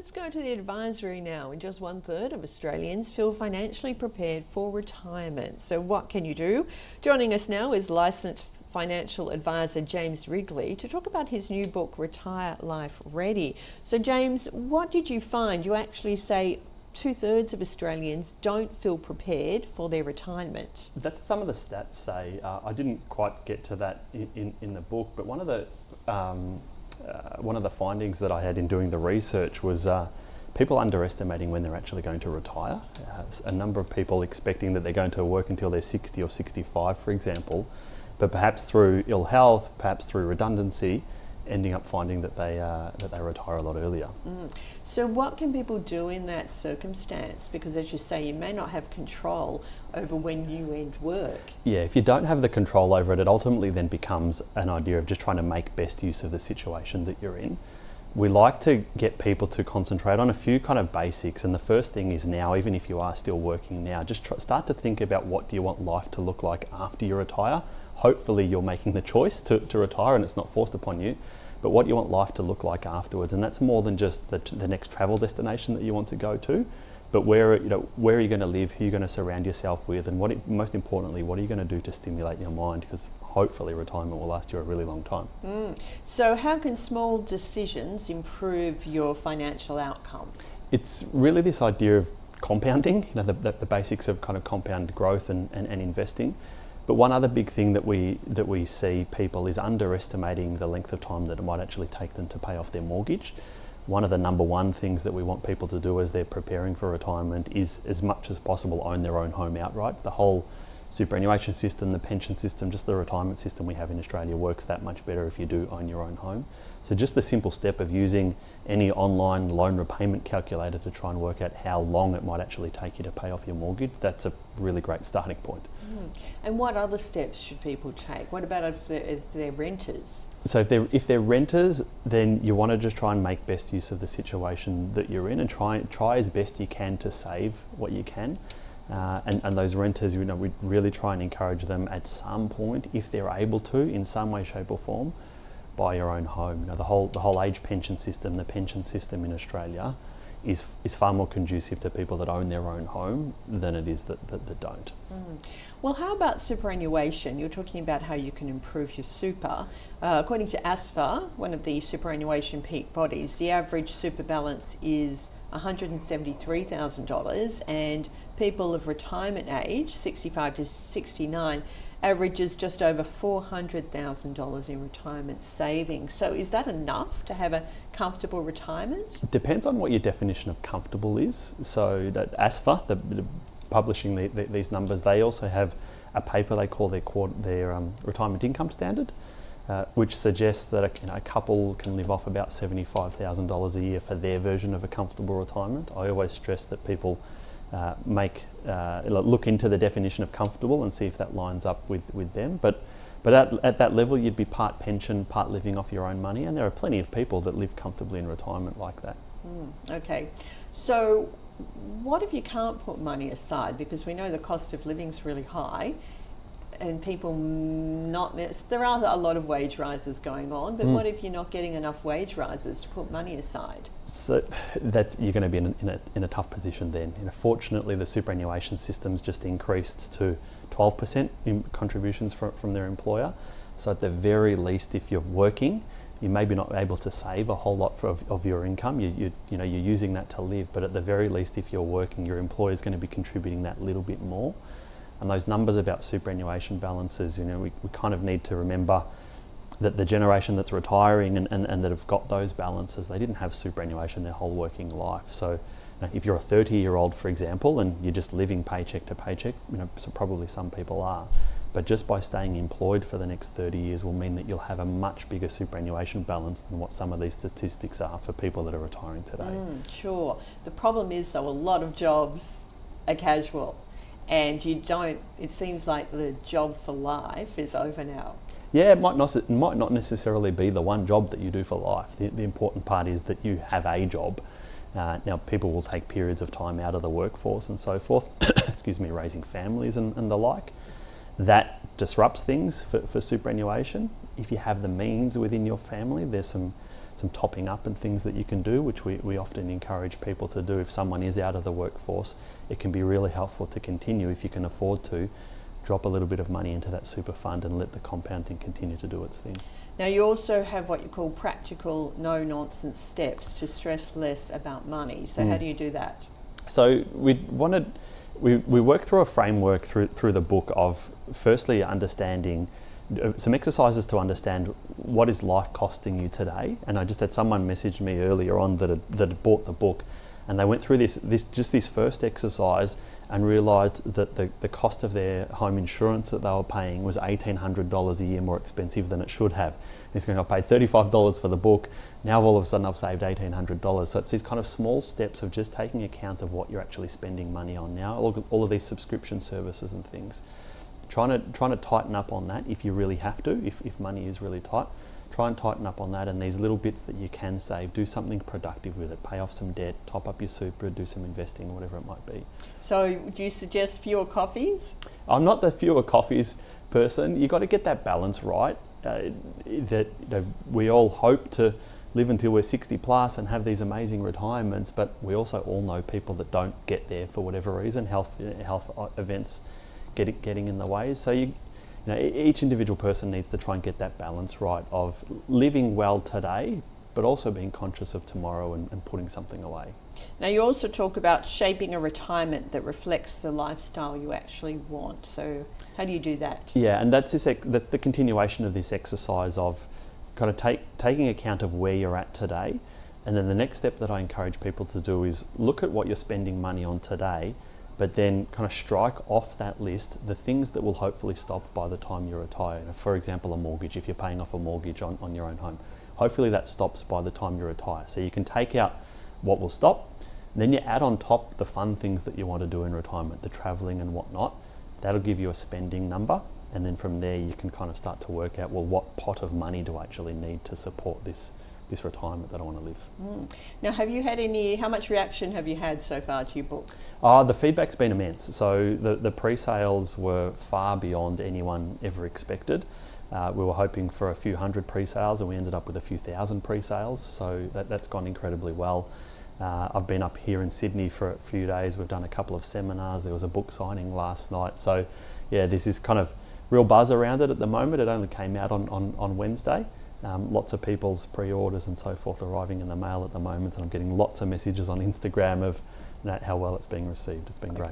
Let's go to the advisory now. And just 1/3 of Australians feel financially prepared for retirement. So what can you do? Joining us now is licensed financial advisor James Wrigley to talk about his new book, Retire Life Ready. So James, what did you find? You actually say 2/3 of Australians don't feel prepared for their retirement. That's what some of the stats say. I didn't quite get to that in the book, but one of the findings that I had in doing the research was people underestimating when they're actually going to retire. A number of people expecting that they're going to work until they're 60 or 65, for example, but perhaps through ill health, perhaps through redundancy, ending up finding that they retire a lot earlier. So what can people do in that circumstance? Because as you say, you may not have control over when you end work. Yeah, if you don't have the control over it, it ultimately then becomes an idea of just trying to make best use of the situation that you're in. We like to get people to concentrate on a few kind of basics, and the first thing is now, even if you are still working now, just start to think about what do you want life to look like after you retire. Hopefully you're making the choice to retire and it's not forced upon you, but what do you want life to look like afterwards? And that's more than just the next travel destination that you want to go to, but where are you going to live, who are you going to surround yourself with, and most importantly, what are you going to do to stimulate your mind? Because hopefully retirement will last you a really long time. So how can small decisions improve your financial outcomes? It's really this idea of compounding, the basics of kind of compound growth and investing. But one other big thing that we see people is underestimating the length of time that it might actually take them to pay off their mortgage. One of the number one things that we want people to do as they're preparing for retirement is, as much as possible, own their own home outright. The whole superannuation system, the pension system, just the retirement system we have in Australia works that much better if you do own your own home. So just the simple step of using any online loan repayment calculator to try and work out how long it might actually take you to pay off your mortgage, that's a really great starting point. And what other steps should people take? What about if they're renters? So if they're renters, then you want to just try and make best use of the situation that you're in, and try as best you can to save what you can. And those renters, we really try and encourage them at some point, if they're able to, in some way, shape or form, buy your own home. The whole age pension system, the pension system in Australia is far more conducive to people that own their own home than it is that don't. Well, how about superannuation? You're talking about how you can improve your super. According to ASFA, one of the superannuation peak bodies, the average super balance is $173,000, and people of retirement age, 65 to 69, averages just over $400,000 in retirement savings. So is that enough to have a comfortable retirement? It depends on what your definition of comfortable is. So that ASFA, the publishing these numbers, they also have a paper they call their retirement income standard, which suggests that a couple can live off about $75,000 a year for their version of a comfortable retirement. I always stress that people look into the definition of comfortable and see if that lines up with them. But at that level, you'd be part pension, part living off your own money, and there are plenty of people that live comfortably in retirement like that. Okay, so what if you can't put money aside? Because we know the cost of living is really high, and people there are a lot of wage rises going on, but what if you're not getting enough wage rises to put money aside? So you're going to be in a tough position then. Fortunately, the superannuation system's just increased to 12% in contributions from their employer. So at the very least, if you're working, you may be not able to save a whole lot of your income. You're using that to live, but at the very least, if you're working, your employer is going to be contributing that little bit more. And those numbers about superannuation balances, we kind of need to remember that the generation that's retiring and that have got those balances, they didn't have superannuation their whole working life. So if you're a 30-year-old, for example, and you're just living paycheck to paycheck, so probably some people are, but just by staying employed for the next 30 years will mean that you'll have a much bigger superannuation balance than what some of these statistics are for people that are retiring today. Sure. The problem is, though, a lot of jobs are casual, and it seems like the job for life is over now. Yeah, it might not necessarily be the one job that you do for life. The important part is that you have a job. Now, people will take periods of time out of the workforce and so forth, raising families and the like. That disrupts things for superannuation. If you have the means within your family, there's some some topping up and things that you can do, which we often encourage people to do. If someone is out of the workforce, it can be really helpful to continue, if you can afford to, drop a little bit of money into that super fund and let the compounding continue to do its thing. Now you also have what you call practical no-nonsense steps to stress less about money. So how do you do that? So we work through a framework through the book of firstly understanding some exercises to understand what is life costing you today. And I just had someone message me earlier on that had bought the book, and they went through this first exercise and realised that the cost of their home insurance that they were paying was $1,800 a year more expensive than it should have. And he's going, I've paid $35 for the book, now all of a sudden I've saved $1,800. So it's these kind of small steps of just taking account of what you're actually spending money on now, all of these subscription services and things. Trying to tighten up on that if you really have to, if money is really tight. Try and tighten up on that, and these little bits that you can save, do something productive with it. Pay off some debt, top up your super, do some investing, whatever it might be. So do you suggest fewer coffees? I'm not the fewer coffees person. You've got to get that balance right. We all hope to live until we're 60 plus and have these amazing retirements, but we also all know people that don't get there for whatever reason, health events getting in the way. So each individual person needs to try and get that balance right of living well today, but also being conscious of tomorrow and putting something away. Now you also talk about shaping a retirement that reflects the lifestyle you actually want. So how do you do that? Yeah, and that's the continuation of this exercise of kind of taking account of where you're at today. And then the next step that I encourage people to do is look at what you're spending money on today, but then kind of strike off that list the things that will hopefully stop by the time you retire. For example, a mortgage, if you're paying off a mortgage on your own home, hopefully that stops by the time you retire. So you can take out what will stop, then you add on top the fun things that you want to do in retirement, the travelling and whatnot. That'll give you a spending number, and then from there you can kind of start to work out, well, what pot of money do I actually need to support this retirement that I want to live. Now, have you had how much reaction have you had so far to your book? The feedback's been immense. So the pre-sales were far beyond anyone ever expected. We were hoping for a few hundred pre-sales, and we ended up with a few thousand pre-sales. So that's gone incredibly well. I've been up here in Sydney for a few days. We've done a couple of seminars. There was a book signing last night. So yeah, this is kind of real buzz around it at the moment. It only came out on Wednesday. Lots of people's pre-orders and so forth arriving in the mail at the moment, and I'm getting lots of messages on Instagram of how well it's being received. It's been great.